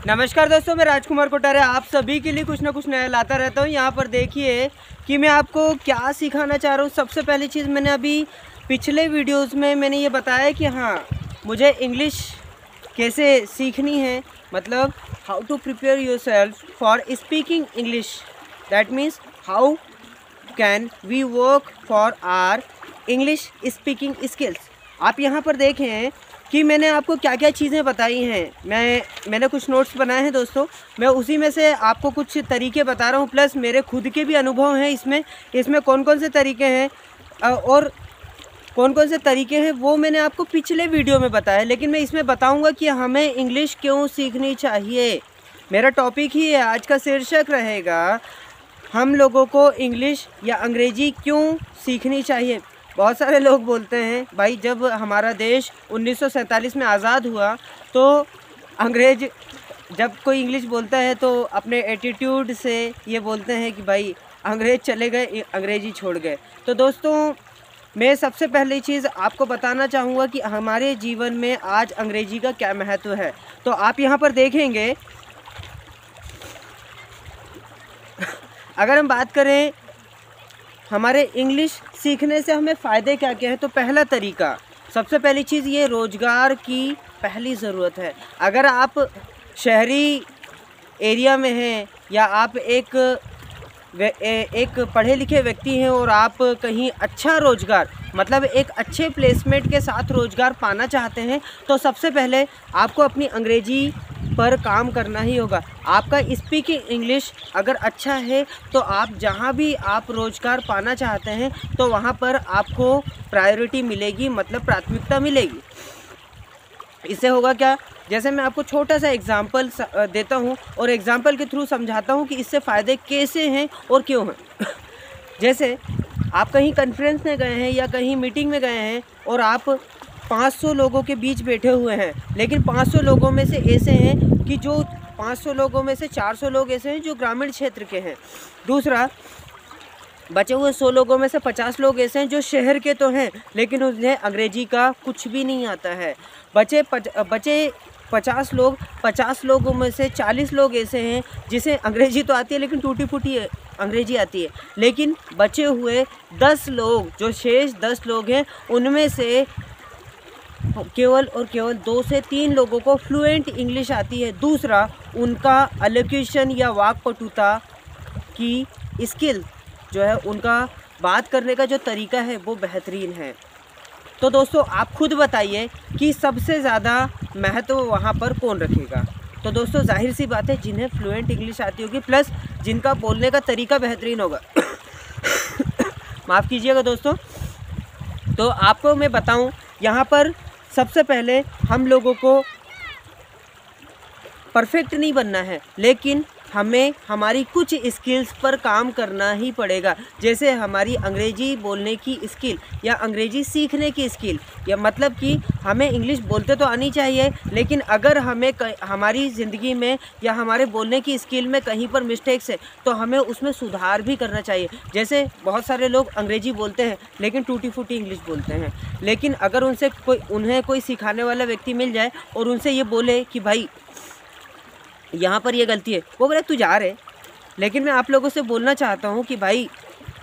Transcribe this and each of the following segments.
नमस्कार दोस्तों, मैं राजकुमार कोटारे आप सभी के लिए कुछ ना कुछ नया लाता रहता हूँ। यहाँ पर देखिए कि मैं आपको क्या सिखाना चाह रहा हूँ। सबसे पहली चीज़, मैंने अभी पिछले वीडियोस में मैंने ये बताया कि हाँ, मुझे इंग्लिश कैसे सीखनी है, मतलब how to prepare yourself for speaking English. That means how can we work for our English speaking skills. आप यहाँ पर देखें कि मैंने आपको क्या क्या चीज़ें बताई हैं। मैंने कुछ नोट्स बनाए हैं दोस्तों, मैं उसी में से आपको कुछ तरीके बता रहा हूँ, प्लस मेरे खुद के भी अनुभव हैं इसमें कौन कौन से तरीके हैं और कौन कौन से तरीके हैं वो मैंने आपको पिछले वीडियो में बताया। लेकिन मैं इसमें बताऊँगा कि हमें इंग्लिश क्यों सीखनी चाहिए। मेरा टॉपिक ही है, आज का शीर्षक रहेगा हम लोगों को इंग्लिश या अंग्रेज़ी क्यों सीखनी चाहिए। बहुत सारे लोग बोलते हैं भाई, जब हमारा देश 1947 में आज़ाद हुआ तो अंग्रेज जब कोई इंग्लिश बोलता है तो अपने एटीट्यूड से ये बोलते हैं कि भाई अंग्रेज चले गए, अंग्रेजी छोड़ गए। तो दोस्तों, मैं सबसे पहली चीज़ आपको बताना चाहूँगा कि हमारे जीवन में आज अंग्रेजी का क्या महत्व है। तो आप यहाँ पर देखेंगे, अगर हम बात करें हमारे इंग्लिश सीखने से हमें फ़ायदे क्या क्या हैं, तो पहला तरीका, सबसे पहली चीज़, ये रोज़गार की पहली ज़रूरत है। अगर आप शहरी एरिया में हैं या आप एक पढ़े लिखे व्यक्ति हैं और आप कहीं अच्छा रोज़गार, मतलब एक अच्छे प्लेसमेंट के साथ रोज़गार पाना चाहते हैं, तो सबसे पहले आपको अपनी अंग्रेज़ी पर काम करना ही होगा। आपका स्पीकिंग इंग्लिश अगर अच्छा है तो आप जहाँ भी आप रोज़गार पाना चाहते हैं तो वहाँ पर आपको प्रायोरिटी मिलेगी, मतलब प्राथमिकता मिलेगी। इससे होगा क्या, जैसे मैं आपको छोटा सा एग्ज़ाम्पल देता हूँ और एग्ज़ाम्पल के थ्रू समझाता हूँ कि इससे फ़ायदे कैसे हैं और क्यों हैं। जैसे आप कहीं कॉन्फ्रेंस में गए हैं या कहीं मीटिंग में गए हैं और आप 500 लोगों के बीच बैठे हुए हैं, लेकिन 500 लोगों में से ऐसे हैं कि जो 500 लोगों में से 400 लोग ऐसे हैं जो ग्रामीण क्षेत्र के हैं। दूसरा, बचे हुए 100 लोगों में से 50 लोग ऐसे हैं जो शहर के तो हैं लेकिन उन्हें अंग्रेजी का कुछ भी नहीं आता है। बचे 50 लोगों में से 40 लोग ऐसे हैं जिसे अंग्रेजी तो आती है लेकिन टूटी फूटी अंग्रेजी आती है। लेकिन बचे हुए 10 लोग, जो शेष 10 लोग हैं, उनमें से केवल और केवल 2 से 3 लोगों को फ्लुएंट इंग्लिश आती है। दूसरा, उनका एलोक्यूशन या वाक्पटुता की स्किल जो है, उनका बात करने का जो तरीका है वो बेहतरीन है। तो दोस्तों, आप खुद बताइए कि सबसे ज़्यादा महत्व वहाँ पर कौन रखेगा। तो दोस्तों, जाहिर सी बात है, जिन्हें फ्लुएंट इंग्लिश आती होगी प्लस जिनका बोलने का तरीका बेहतरीन होगा। माफ़ कीजिएगा दोस्तों। तो आपको मैं बताऊं, यहाँ पर सबसे पहले हम लोगों को परफेक्ट नहीं बनना है, लेकिन हमें हमारी कुछ स्किल्स पर काम करना ही पड़ेगा। जैसे हमारी अंग्रेजी बोलने की स्किल या अंग्रेजी सीखने की स्किल, या मतलब कि हमें इंग्लिश बोलते तो आनी चाहिए, लेकिन अगर हमें हमारी ज़िंदगी में या हमारे बोलने की स्किल में कहीं पर मिस्टेक्स है तो हमें उसमें सुधार भी करना चाहिए। जैसे बहुत सारे लोग अंग्रेजी बोलते हैं लेकिन टूटी फूटी इंग्लिश बोलते हैं, लेकिन अगर उन्हें कोई सिखाने वाला व्यक्ति मिल जाए और उनसे ये बोले कि भाई यहाँ पर ये गलती है, वो बोले तू जा रहे। लेकिन मैं आप लोगों से बोलना चाहता हूँ कि भाई,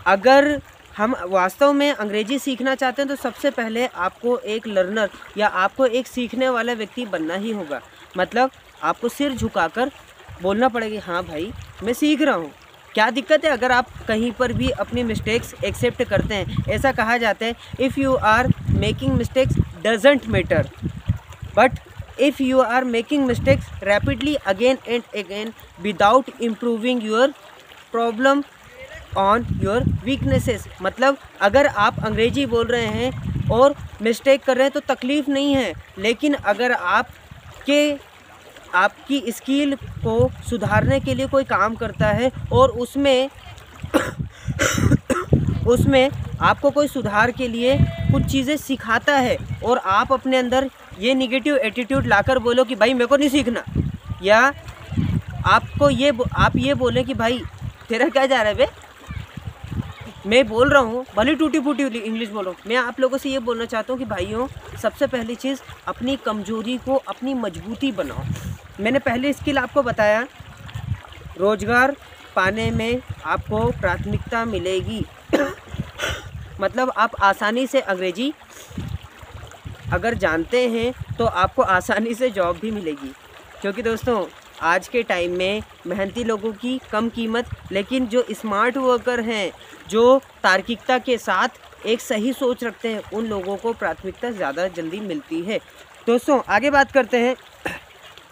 अगर हम वास्तव में अंग्रेजी सीखना चाहते हैं तो सबसे पहले आपको एक लर्नर या आपको एक सीखने वाला व्यक्ति बनना ही होगा। मतलब आपको सिर झुकाकर बोलना पड़ेगा, हाँ भाई मैं सीख रहा हूँ। क्या दिक्कत है अगर आप कहीं पर भी अपनी मिस्टेक्स एक्सेप्ट करते हैं। ऐसा कहा जाता है, if you are making mistakes doesn't matter, but if you are making mistakes rapidly again and again without improving your problem on your weaknesses। मतलब अगर आप अंग्रेजी बोल रहे हैं और मिस्टेक कर रहे हैं तो तकलीफ़ नहीं है, लेकिन अगर आपकी स्किल को सुधारने के लिए कोई काम करता है और उसमें आपको कोई सुधार के लिए कुछ चीज़ें सिखाता है और आप अपने अंदर ये निगेटिव एटीट्यूड लाकर बोलो कि भाई मेरे को नहीं सीखना, या आप ये बोलें कि भाई तेरा क्या जा रहा है बे, मैं बोल रहा हूँ, भले टूटी फूटी इंग्लिश बोल रहा हूँ, मैं आप लोगों से ये बोलना चाहता हूँ कि भाइयों, सबसे पहली चीज़ अपनी कमज़ोरी को अपनी मजबूती बनाओ। मैंने पहले स्किल आपको बताया, रोज़गार पाने में आपको प्राथमिकता मिलेगी। मतलब आप आसानी से अंग्रेजी अगर जानते हैं तो आपको आसानी से जॉब भी मिलेगी, क्योंकि दोस्तों आज के टाइम में मेहनती लोगों की कम कीमत, लेकिन जो स्मार्ट वर्कर हैं, जो तार्किकता के साथ एक सही सोच रखते हैं, उन लोगों को प्राथमिकता ज़्यादा जल्दी मिलती है। दोस्तों आगे बात करते हैं।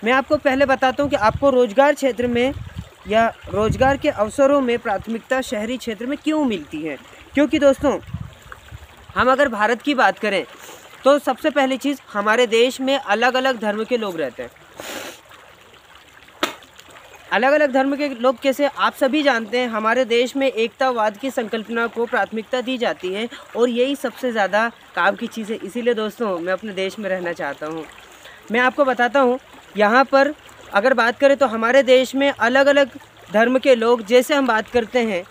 मैं आपको पहले बताता हूँ कि आपको रोज़गार क्षेत्र में या रोज़गार के अवसरों में प्राथमिकता शहरी क्षेत्र में क्यों मिलती है। क्योंकि दोस्तों हम अगर भारत की बात करें तो सबसे पहली चीज़, हमारे देश में अलग अलग धर्म के लोग रहते हैं। अलग अलग धर्म के लोग कैसे, आप सभी जानते हैं, हमारे देश में एकतावाद की संकल्पना को प्राथमिकता दी जाती है और यही सबसे ज़्यादा काम की चीज़ है। इसीलिए दोस्तों मैं अपने देश में रहना चाहता हूँ। मैं आपको बताता हूँ, यहाँ पर अगर बात करें तो हमारे देश में अलग अलग धर्म के लोग, जैसे हम बात करते हैं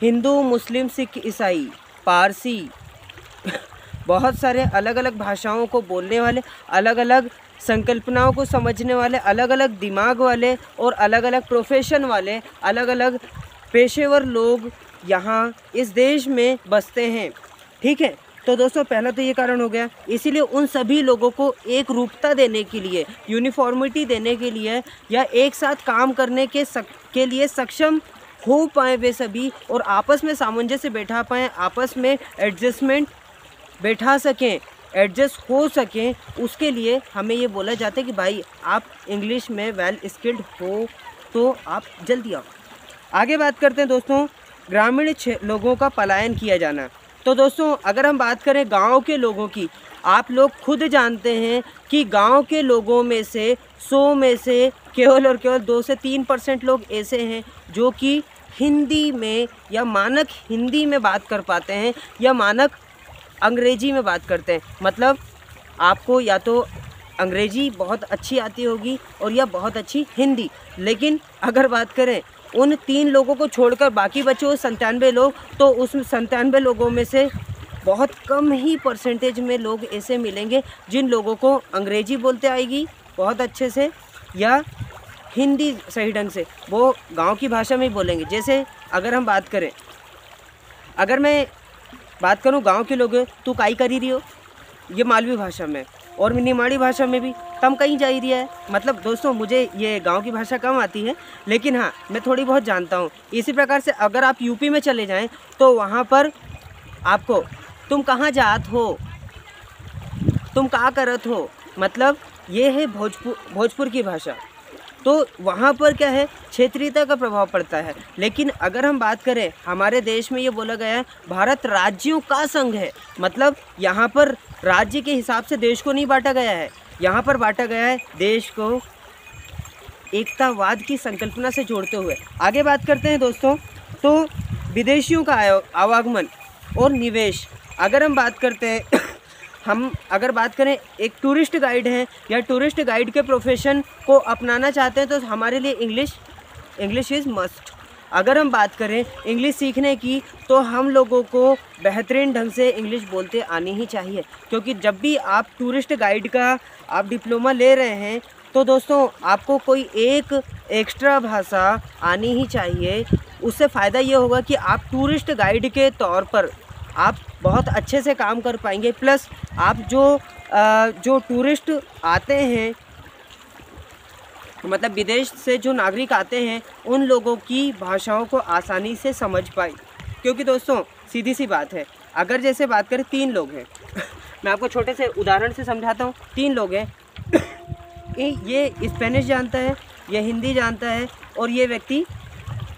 हिंदू, मुस्लिम, सिख, ईसाई, पारसी, बहुत सारे अलग अलग भाषाओं को बोलने वाले, अलग अलग संकल्पनाओं को समझने वाले, अलग अलग दिमाग वाले और अलग अलग प्रोफेशन वाले, अलग अलग पेशेवर लोग यहाँ इस देश में बसते हैं। ठीक है, तो दोस्तों पहला तो ये कारण हो गया। इसीलिए उन सभी लोगों को एक रूपता देने के लिए, यूनिफॉर्मिटी देने के लिए, या एक साथ काम करने के लिए सक्षम हो पाए वे सभी, और आपस में सामंजस्य बैठा पाएँ, आपस में एडजस्टमेंट बैठा सकें, एडजस्ट हो सकें, उसके लिए हमें ये बोला जाता है कि भाई आप इंग्लिश में वेल स्किल्ड हो तो आप जल्दी आओ। आगे बात करते हैं दोस्तों, ग्रामीण लोगों का पलायन किया जाना। तो दोस्तों अगर हम बात करें गांव के लोगों की, आप लोग खुद जानते हैं कि गांव के लोगों में से 100 में से केवल और केवल 2 से 3% लोग ऐसे हैं जो कि हिंदी में या मानक हिंदी में बात कर पाते हैं या मानक अंग्रेजी में बात करते हैं। मतलब आपको या तो अंग्रेजी बहुत अच्छी आती होगी और या बहुत अच्छी हिंदी, लेकिन अगर बात करें उन 3 लोगों को छोड़कर बाकी बचे 97 लोग, तो उस 97 लोगों में से बहुत कम ही परसेंटेज में लोग ऐसे मिलेंगे जिन लोगों को अंग्रेजी बोलते आएगी बहुत अच्छे से या हिंदी सही ढंग से, वो गांव की भाषा में ही बोलेंगे। जैसे अगर हम बात करें, अगर मैं बात करूं गांव के लोग, तू काई करी रही हो, ये मालवी भाषा में, और निमाड़ी भाषा में भी तम कहीं जा ही रही है। मतलब दोस्तों मुझे ये गांव की भाषा कम आती है, लेकिन हाँ मैं थोड़ी बहुत जानता हूँ। इसी प्रकार से अगर आप यूपी में चले जाएं तो वहाँ पर आपको तुम कहाँ जात हो, तुम क्या करत हो, मतलब ये है भोजपुर की भाषा। तो वहाँ पर क्या है, क्षेत्रीयता का प्रभाव पड़ता है। लेकिन अगर हम बात करें, हमारे देश में ये बोला गया है भारत राज्यों का संघ है, मतलब यहाँ पर राज्य के हिसाब से देश को नहीं बांटा गया है, यहाँ पर बांटा गया है देश को एकतावाद की संकल्पना से जोड़ते हुए। आगे बात करते हैं दोस्तों, तो विदेशियों का आवागमन और निवेश। अगर हम बात करते हैं हम अगर बात करें, एक टूरिस्ट गाइड हैं या टूरिस्ट गाइड के प्रोफेशन को अपनाना चाहते हैं तो हमारे लिए इंग्लिश इज़ मस्ट। अगर हम बात करें इंग्लिश सीखने की, तो हम लोगों को बेहतरीन ढंग से इंग्लिश बोलते आनी ही चाहिए, क्योंकि जब भी आप टूरिस्ट गाइड का आप डिप्लोमा ले रहे हैं तो दोस्तों आपको कोई एक एक्स्ट्रा भाषा आनी ही चाहिए। उससे फ़ायदा ये होगा कि आप टूरिस्ट गाइड के तौर पर आप बहुत अच्छे से काम कर पाएंगे। प्लस आप जो टूरिस्ट आते हैं, मतलब विदेश से जो नागरिक आते हैं, उन लोगों की भाषाओं को आसानी से समझ पाए। क्योंकि दोस्तों सीधी सी बात है, अगर जैसे बात करें 3 लोग हैं मैं आपको छोटे से उदाहरण से समझाता हूँ। 3 लोग हैं, ये स्पेनिश जानता है, ये हिंदी जानता है और ये व्यक्ति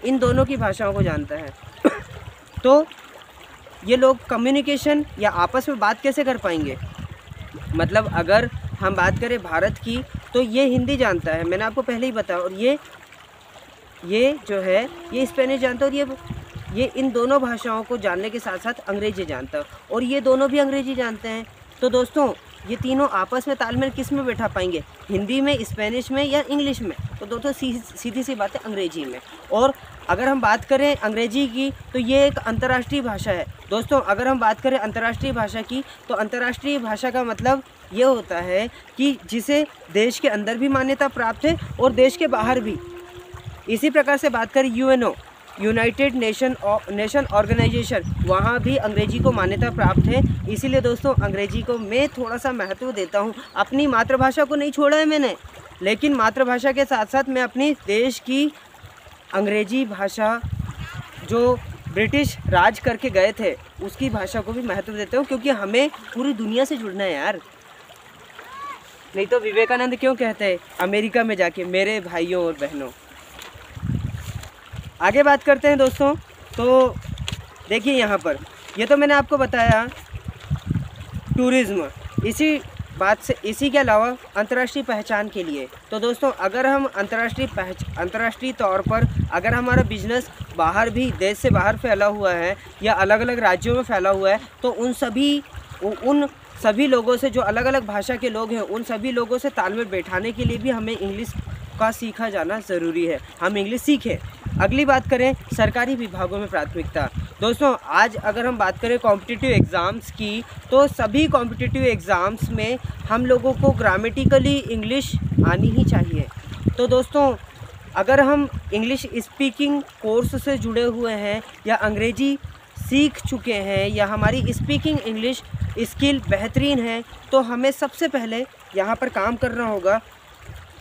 इन दोनों की भाषाओं को जानता है। तो ये लोग कम्युनिकेशन या आपस में बात कैसे कर पाएंगे। मतलब अगर हम बात करें भारत की, तो ये हिंदी जानता है, मैंने आपको पहले ही बताया, और ये जो है ये स्पेनिश जानता है, और ये इन दोनों भाषाओं को जानने के साथ साथ अंग्रेजी जानता है, और ये दोनों भी अंग्रेजी जानते हैं। तो दोस्तों ये तीनों आपस में तालमेल किस में बैठा पाएंगे, हिंदी में, स्पेनिश में या इंग्लिश में? तो दोस्तों सीधी सी बात है, अंग्रेजी में। और अगर हम बात करें अंग्रेजी की तो ये एक अंतर्राष्ट्रीय भाषा है। दोस्तों अगर हम बात करें अंतर्राष्ट्रीय भाषा की तो अंतर्राष्ट्रीय भाषा का मतलब ये होता है कि जिसे देश के अंदर भी मान्यता प्राप्त है और देश के बाहर भी। इसी प्रकार से बात करें यूएनओ, यूनाइटेड नेशन ऑर्गेनाइजेशन, वहाँ भी अंग्रेजी को मान्यता प्राप्त है। इसीलिए दोस्तों अंग्रेजी को मैं थोड़ा सा महत्व देता हूँ। अपनी मातृभाषा को नहीं छोड़ा है मैंने, लेकिन मातृभाषा के साथ साथ मैं अपनी देश की अंग्रेजी भाषा जो ब्रिटिश राज करके गए थे उसकी भाषा को भी महत्व देता हूँ, क्योंकि हमें पूरी दुनिया से जुड़ना है यार। नहीं तो विवेकानंद क्यों कहते हैं अमेरिका में जाके मेरे भाइयों और बहनों। आगे बात करते हैं दोस्तों। तो देखिए यहाँ पर ये तो मैंने आपको बताया टूरिज़्म, इसी के अलावा अंतर्राष्ट्रीय पहचान के लिए। तो दोस्तों अगर हम अंतर्राष्ट्रीय तौर पर अगर हमारा बिजनेस बाहर भी, देश से बाहर फैला हुआ है या अलग अलग राज्यों में फैला हुआ है, तो उन सभी लोगों से, जो अलग अलग भाषा के लोग हैं, उन सभी लोगों से तालमेल बैठाने के लिए भी हमें इंग्लिश का सीखा जाना ज़रूरी है। हम इंग्लिश सीखें। अगली बात करें सरकारी विभागों में प्राथमिकता। दोस्तों आज अगर हम बात करें कॉम्पिटिटिव एग्ज़ाम्स की, तो सभी कॉम्पिटिटिव एग्ज़ाम्स में हम लोगों को ग्रामेटिकली इंग्लिश आनी ही चाहिए। तो दोस्तों अगर हम इंग्लिश स्पीकिंग कोर्स से जुड़े हुए हैं या अंग्रेजी सीख चुके हैं या हमारी स्पीकिंग इंग्लिश स्किल बेहतरीन है, तो हमें सबसे पहले यहाँ पर काम करना होगा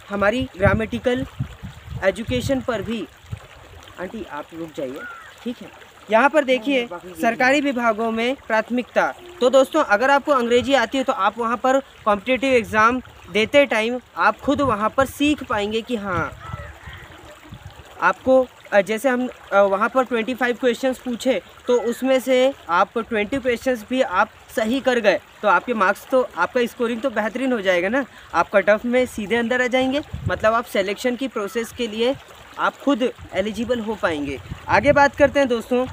हमारी ग्रामेटिकल एजुकेशन पर भी। आंटी आप रुक जाइए, ठीक है। यहाँ पर देखिए सरकारी विभागों में प्राथमिकता। तो दोस्तों अगर आपको अंग्रेजी आती है तो आप वहाँ पर कॉम्पिटिटिव एग्ज़ाम देते टाइम आप खुद वहाँ पर सीख पाएंगे कि हाँ आपको, जैसे हम वहाँ पर 25 क्वेश्चंस पूछे तो उसमें से आप 20 क्वेश्चंस भी आप सही कर गए तो आपके मार्क्स, तो आपका स्कोरिंग तो बेहतरीन हो जाएगा ना। आप कट ऑफ में सीधे अंदर आ जाएंगे, मतलब आप सिलेक्शन की प्रोसेस के लिए आप खुद एलिजिबल हो पाएंगे। आगे बात करते हैं दोस्तों।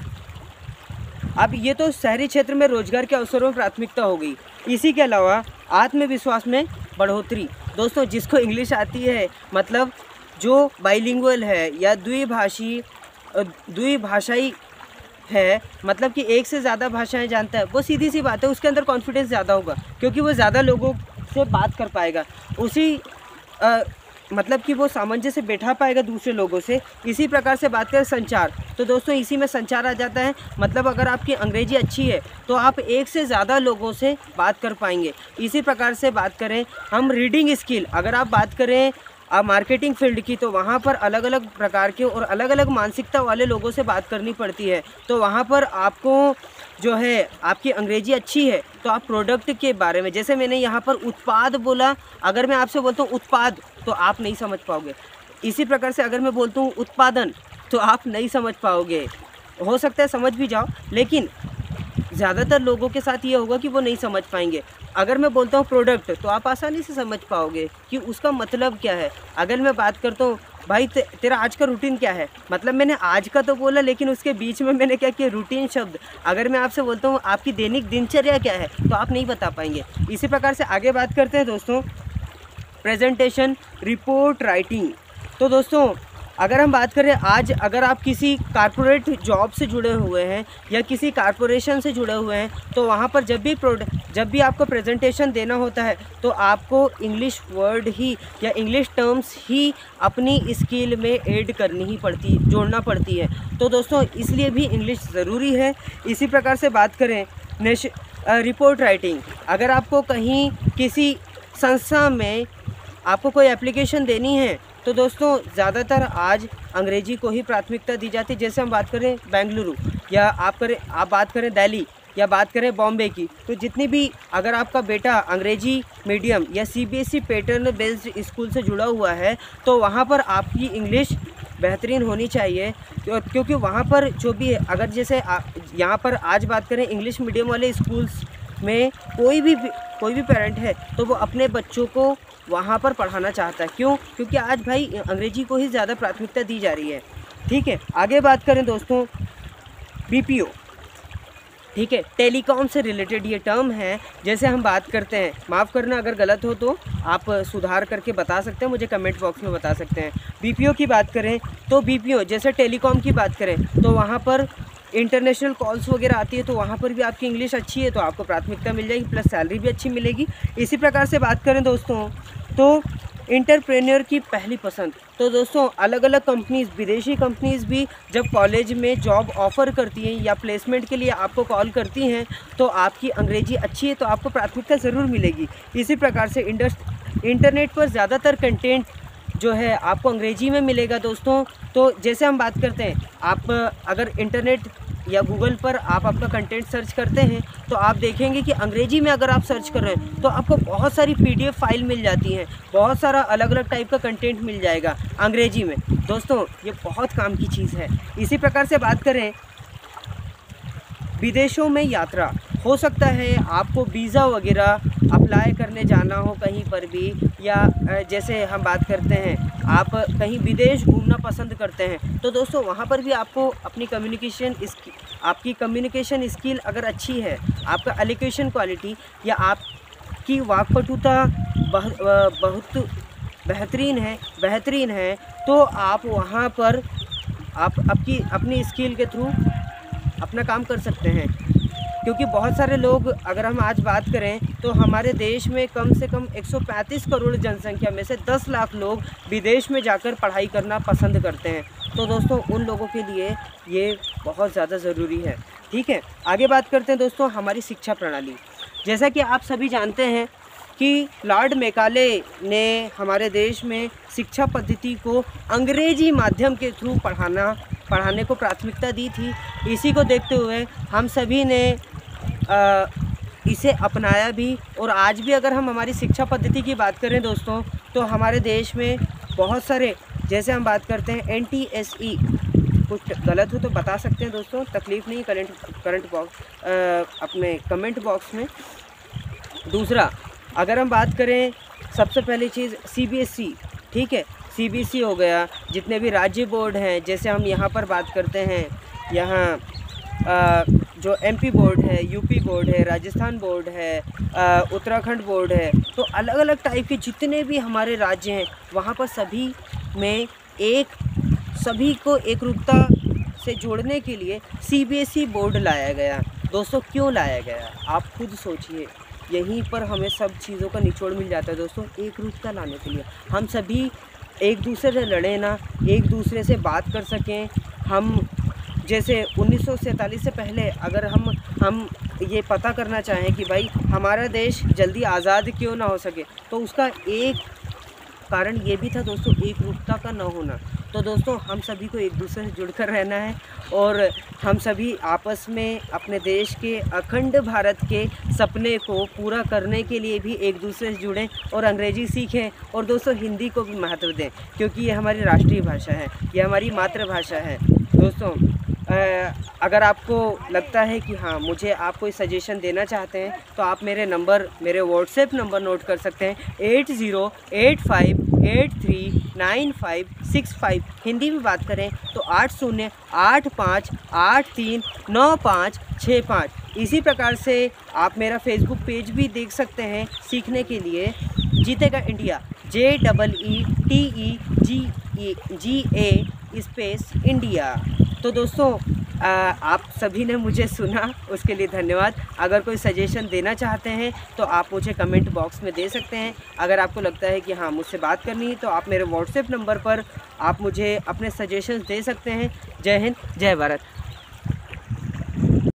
अब ये तो शहरी क्षेत्र में रोजगार के अवसरों में प्राथमिकता हो गई। इसी के अलावा आत्मविश्वास में बढ़ोतरी। दोस्तों जिसको इंग्लिश आती है, मतलब जो बाइलिंगुअल है या द्विभाषाई है, मतलब कि एक से ज़्यादा भाषाएं जानता है, वो सीधी सी बात है उसके अंदर कॉन्फिडेंस ज़्यादा होगा, क्योंकि वो ज़्यादा लोगों से बात कर पाएगा, मतलब कि वो सामंजस्य बैठा पाएगा दूसरे लोगों से। इसी प्रकार से बात करें संचार, तो दोस्तों इसी में संचार आ जाता है। मतलब अगर आपकी अंग्रेजी अच्छी है तो आप एक से ज़्यादा लोगों से बात कर पाएंगे। इसी प्रकार से बात करें हम रीडिंग स्किल, अगर आप बात करें मार्केटिंग फील्ड की, तो वहाँ पर अलग अलग प्रकार के और अलग अलग मानसिकता वाले लोगों से बात करनी पड़ती है। तो वहाँ पर आपको जो है, आपकी अंग्रेजी अच्छी है तो आप प्रोडक्ट के बारे में, जैसे मैंने यहाँ पर उत्पाद बोला, अगर मैं आपसे बोलता हूँ उत्पाद तो आप नहीं समझ पाओगे। इसी प्रकार से अगर मैं बोलता हूँ उत्पादन तो आप नहीं समझ पाओगे। हो सकता है समझ भी जाओ, लेकिन ज़्यादातर लोगों के साथ ये होगा कि वो नहीं समझ पाएंगे। अगर मैं बोलता हूँ प्रोडक्ट तो आप आसानी से समझ पाओगे कि उसका मतलब क्या है। अगर मैं बात करता हूँ भाई तेरा आज का रूटीन क्या है, मतलब मैंने आज का तो बोला, लेकिन उसके बीच में मैंने क्या किया, रूटीन शब्द। अगर मैं आपसे बोलता हूँ आपकी दैनिक दिनचर्या क्या है, तो आप नहीं बता पाएंगे। इसी प्रकार से आगे बात करते हैं दोस्तों प्रेजेंटेशन, रिपोर्ट राइटिंग। तो दोस्तों अगर हम बात करें, आज अगर आप किसी कारपोरेट जॉब से जुड़े हुए हैं या किसी कारपोरेशन से जुड़े हुए हैं, तो वहाँ पर जब भी आपको प्रेजेंटेशन देना होता है तो आपको इंग्लिश वर्ड ही या इंग्लिश टर्म्स ही अपनी स्किल में ऐड करनी ही पड़ती, जोड़ना पड़ती है। तो दोस्तों इसलिए भी इंग्लिश ज़रूरी है। इसी प्रकार से बात करें रिपोर्ट राइटिंग, अगर आपको कहीं किसी संस्था में आपको कोई एप्लीकेशन देनी है तो दोस्तों ज़्यादातर आज अंग्रेजी को ही प्राथमिकता दी जाती है। जैसे हम बात करें बेंगलुरु या आप बात करें दिल्ली या बात करें बॉम्बे की, तो जितनी भी, अगर आपका बेटा अंग्रेजी मीडियम या सीबीएसई पैटर्न बेस्ड स्कूल से जुड़ा हुआ है तो वहाँ पर आपकी इंग्लिश बेहतरीन होनी चाहिए, क्योंकि वहाँ पर जो भी है, अगर जैसे यहाँ पर आज बात करें इंग्लिश मीडियम वाले स्कूल्स में कोई भी पेरेंट है तो वो अपने बच्चों को वहाँ पर पढ़ाना चाहता है। क्यों? क्योंकि आज भाई अंग्रेजी को ही ज़्यादा प्राथमिकता दी जा रही है। ठीक है, आगे बात करें दोस्तों बीपीओ, ठीक है। टेलीकॉम से रिलेटेड ये टर्म है। जैसे हम बात करते हैं, माफ़ करना अगर गलत हो तो आप सुधार करके बता सकते हैं, मुझे कमेंट बॉक्स में बता सकते हैं। बीपीओ की बात करें तो बीपीओ जैसे टेलीकॉम की बात करें तो वहाँ पर इंटरनेशनल कॉल्स वगैरह आती है, तो वहाँ पर भी आपकी इंग्लिश अच्छी है तो आपको प्राथमिकता मिल जाएगी, प्लस सैलरी भी अच्छी मिलेगी। इसी प्रकार से बात करें दोस्तों तो एंटरप्रेन्योर की पहली पसंद, तो दोस्तों अलग अलग कंपनीज़, विदेशी कंपनीज़ भी जब कॉलेज में जॉब ऑफ़र करती हैं या प्लेसमेंट के लिए आपको कॉल करती हैं तो आपकी अंग्रेजी अच्छी है तो आपको प्राथमिकता ज़रूर मिलेगी। इसी प्रकार से इंटरनेट पर ज़्यादातर कंटेंट जो है आपको अंग्रेजी में मिलेगा दोस्तों। तो जैसे हम बात करते हैं, आप अगर इंटरनेट या गूगल पर आप अपना कंटेंट सर्च करते हैं तो आप देखेंगे कि अंग्रेजी में अगर आप सर्च कर रहे हैं तो आपको बहुत सारी PDF फाइल मिल जाती हैं, बहुत सारा अलग अलग टाइप का कंटेंट मिल जाएगा अंग्रेजी में। दोस्तों ये बहुत काम की चीज़ है। इसी प्रकार से बात करें विदेशों में यात्रा, हो सकता है आपको वीज़ा वगैरह अप्लाई करने जाना हो कहीं पर भी, या जैसे हम बात करते हैं आप कहीं विदेश घूमना पसंद करते हैं तो दोस्तों वहाँ पर भी आपको अपनी आपकी कम्युनिकेशन स्किल अगर अच्छी है, आपका एलोकेशन क्वालिटी या आपकी वाक्पटुता बहुत बेहतरीन है तो आप वहाँ पर आप अपनी स्किल के थ्रू अपना काम कर सकते हैं। क्योंकि बहुत सारे लोग, अगर हम आज बात करें तो हमारे देश में कम से कम 135 करोड़ जनसंख्या में से 10 लाख लोग विदेश में जाकर पढ़ाई करना पसंद करते हैं। तो दोस्तों उन लोगों के लिए ये बहुत ज़्यादा ज़रूरी है। ठीक है, आगे बात करते हैं दोस्तों हमारी शिक्षा प्रणाली। जैसा कि आप सभी जानते हैं कि लॉर्ड मैकाले ने हमारे देश में शिक्षा पद्धति को अंग्रेजी माध्यम के थ्रू पढ़ाने को प्राथमिकता दी थी। इसी को देखते हुए हम सभी ने इसे अपनाया भी, और आज भी अगर हम हमारी शिक्षा पद्धति की बात करें दोस्तों तो हमारे देश में बहुत सारे, जैसे हम बात करते हैं NTSE, कुछ गलत हो तो बता सकते हैं दोस्तों, तकलीफ़ नहीं, करंट बॉक्स अपने कमेंट बॉक्स में। दूसरा अगर हम बात करें सबसे पहली चीज़ CBSE, ठीक है, CBSE हो गया। जितने भी राज्य बोर्ड हैं, जैसे हम यहाँ पर बात करते हैं, यहाँ जो MP बोर्ड है, UP बोर्ड है, राजस्थान बोर्ड है, उत्तराखंड बोर्ड है, तो अलग अलग टाइप के जितने भी हमारे राज्य हैं वहाँ पर सभी को एक रूपता से जोड़ने के लिए CBSE बोर्ड लाया गया। दोस्तों क्यों लाया गया आप खुद सोचिए, यहीं पर हमें सब चीज़ों का निचोड़ मिल जाता है दोस्तों। एक रूपता लाने के लिए हम सभी एक दूसरे से लड़े ना, एक दूसरे से बात कर सकें। हम जैसे 1947 से पहले अगर हम ये पता करना चाहें कि भाई हमारा देश जल्दी आज़ाद क्यों ना हो सके, तो उसका एक कारण ये भी था दोस्तों, एक रूपता का न होना। तो दोस्तों हम सभी को एक दूसरे से जुड़कर रहना है और हम सभी आपस में अपने देश के अखंड भारत के सपने को पूरा करने के लिए भी एक दूसरे से जुड़ें और अंग्रेजी सीखें, और दोस्तों हिंदी को भी महत्व दें क्योंकि ये हमारी राष्ट्रीय भाषा है, ये हमारी मातृभाषा है। दोस्तों अगर आपको लगता है कि हाँ मुझे आप कोई सजेशन देना चाहते हैं तो आप मेरे व्हाट्सएप नंबर नोट कर सकते हैं 8085839565। हिंदी में बात करें तो 8085839565। इसी प्रकार से आप मेरा फेसबुक पेज भी देख सकते हैं सीखने के लिए, जीतेगा इंडिया, JEETEGA स्पेस इंडिया। तो दोस्तों आप सभी ने मुझे सुना उसके लिए धन्यवाद। अगर कोई सजेशन देना चाहते हैं तो आप मुझे कमेंट बॉक्स में दे सकते हैं। अगर आपको लगता है कि हाँ मुझसे बात करनी है तो आप मेरे व्हाट्सएप नंबर पर आप मुझे अपने सजेशंस दे सकते हैं। जय हिंद, जय भारत।